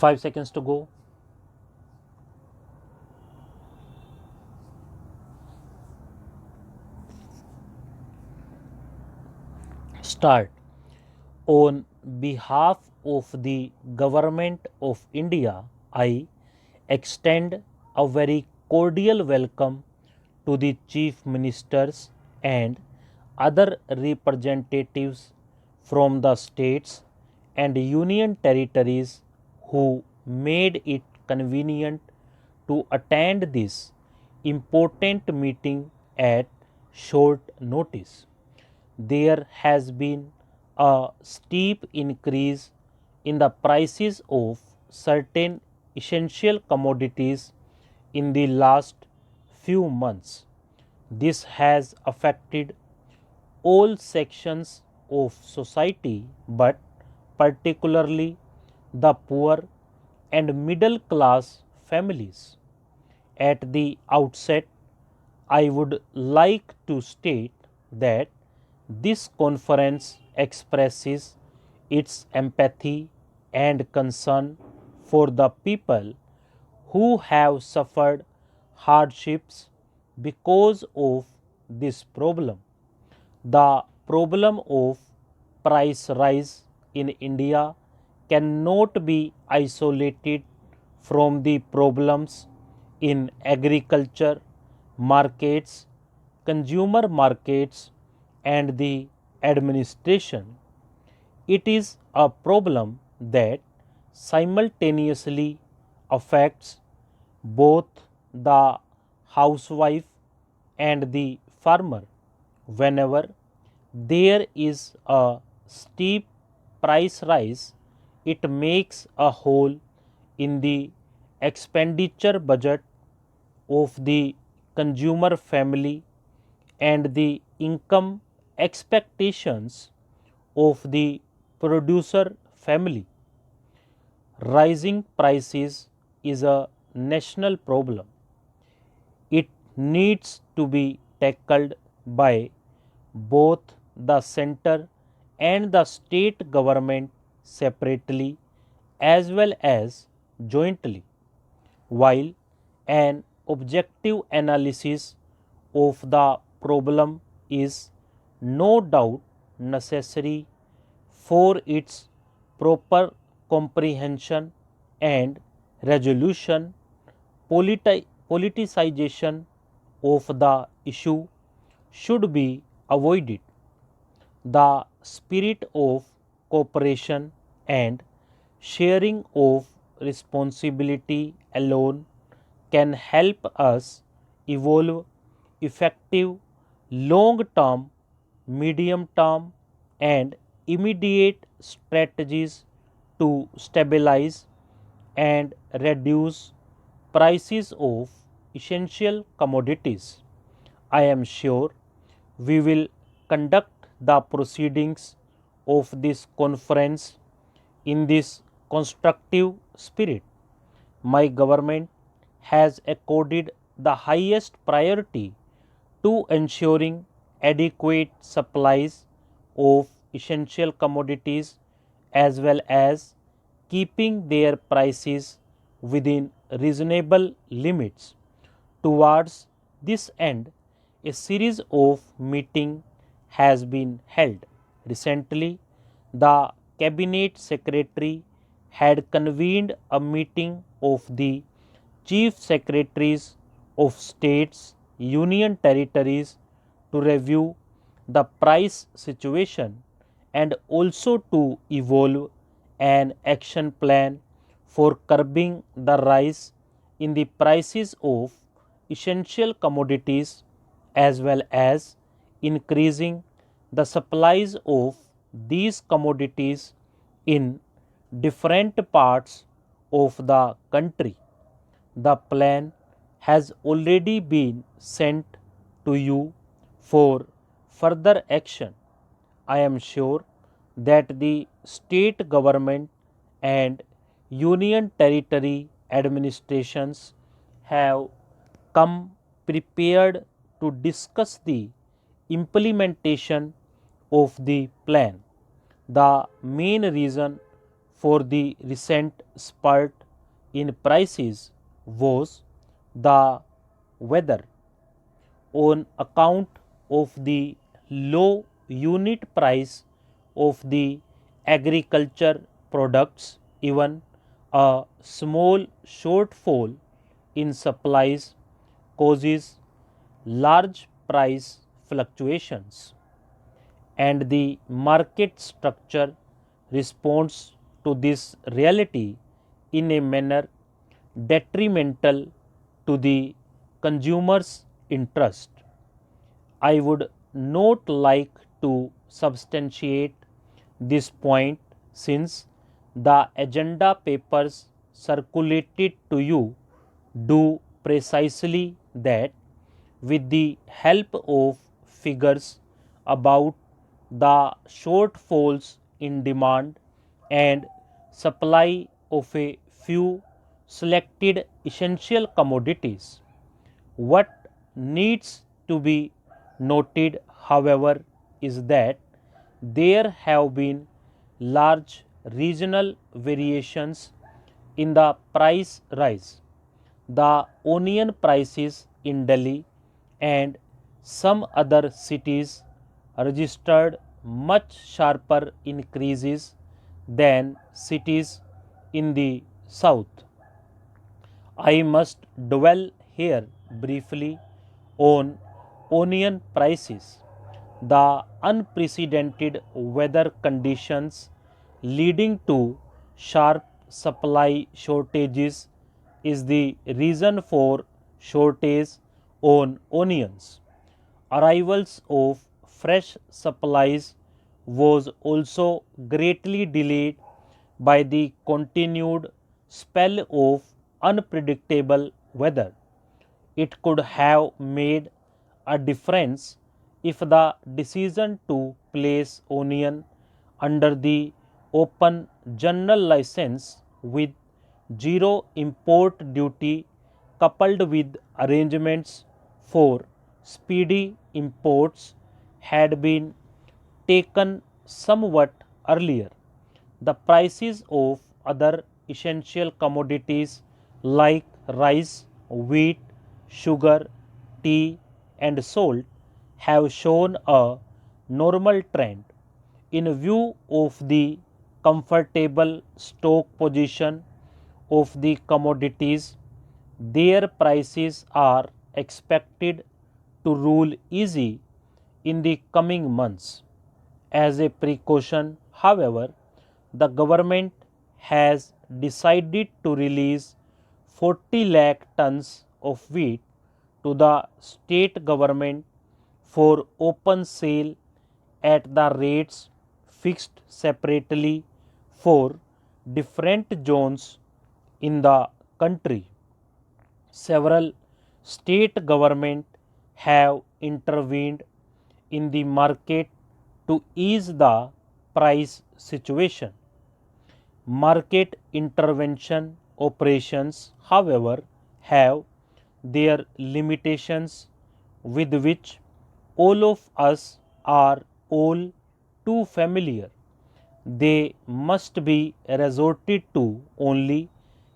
5 seconds to go. Start. On behalf of the Government of India, I extend a very cordial welcome to the Chief Ministers and other representatives from the states and union territories who made it convenient to attend this important meeting at short notice. There has been a steep increase in the prices of certain essential commodities in the last few months. This has affected all sections of society, but particularly the poor and middle class families. At the outset, I would like to state that this conference expresses its empathy and concern for the people who have suffered hardships because of this problem. The problem of price rise in India cannot be isolated from the problems in agriculture, markets, consumer markets, and the administration. It is a problem that simultaneously affects both the housewife and the farmer. Whenever there is a steep price rise, it makes a hole in the expenditure budget of the consumer family and the income expectations of the producer family. Rising prices is a national problem. It needs to be tackled by both the center and the state government separately as well as jointly. While an objective analysis of the problem is no doubt necessary for its proper comprehension and resolution, politicization of the issue should be avoided. The spirit of cooperation and sharing of responsibility alone can help us evolve effective long term, medium term, and immediate strategies to stabilize and reduce prices of essential commodities. I am sure we will conduct the proceedings of this conference in this constructive spirit. My government has accorded the highest priority to ensuring adequate supplies of essential commodities as well as keeping their prices within reasonable limits. Towards this end, a series of meetings has been held. Recently, the Cabinet Secretary had convened a meeting of the Chief Secretaries of States, Union Territories to review the price situation and also to evolve an action plan for curbing the rise in the prices of essential commodities as well as increasing the supplies of these commodities in different parts of the country. The plan has already been sent to you for further action. I am sure that the state government and union territory administrations have come prepared to discuss the implementation of the plan. The main reason for the recent spurt in prices was the weather. On account of the low unit price of the agriculture products, even a small shortfall in supplies causes large price fluctuations, and the market structure responds to this reality in a manner detrimental to the consumer's interest. I would not like to substantiate this point since the agenda papers circulated to you do precisely that, with the help of figures about the shortfalls in demand and supply of a few selected essential commodities. What needs to be noted, however, is that there have been large regional variations in the price rise. The onion prices in Delhi and some other cities registered much sharper increases than cities in the south. I must dwell here briefly on onion prices. The unprecedented weather conditions leading to sharp supply shortages is the reason for shortage on onions. Arrivals of fresh supplies was also greatly delayed by the continued spell of unpredictable weather. It could have made a difference if the decision to place onion under the open general license with zero import duty coupled with arrangements for speedy imports had been taken somewhat earlier. The prices of other essential commodities like rice, wheat, sugar, tea, and salt have shown a normal trend. In view of the comfortable stock position of the commodities, their prices are expected to rule easy in the coming months. As a precaution, however, the government has decided to release 40 lakh tons of wheat to the state government for open sale at the rates fixed separately for different zones in the country. Several state governments have intervened in the market to ease the price situation. Market intervention operations, however, have their limitations with which all of us are all too familiar. They must be resorted to only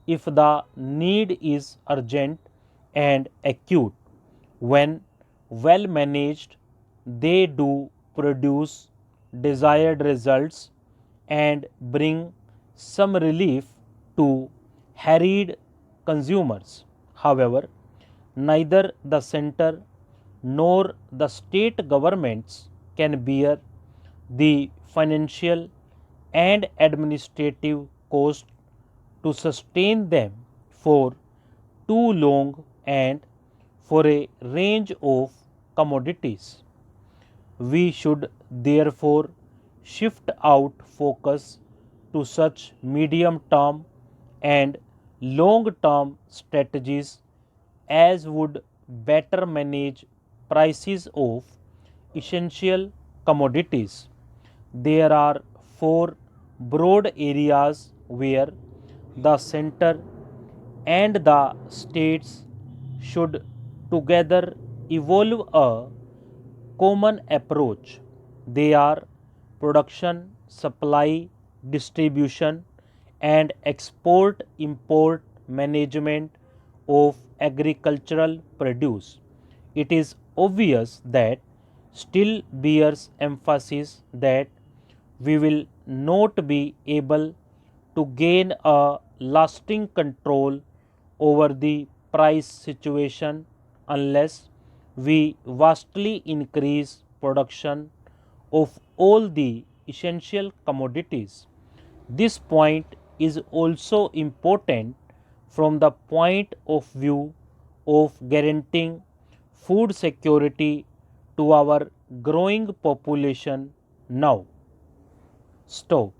if the need is urgent and acute. When well managed, they do produce desired results and bring some relief to harried consumers. However, neither the center nor the state governments can bear the financial and administrative cost to sustain them for too long and for a range of commodities. We should therefore shift out focus to such medium term and long term strategies as would better manage prices of essential commodities. There are four broad areas where the center and the states should together evolve a common approach. They are production, supply, distribution, and export import management of agricultural produce, it is obvious that still bears emphasis that we will not be able to gain a lasting control over the price situation unless we vastly increase production of all the essential commodities. This point is also important from the point of view of guaranteeing food security to our growing population now. So,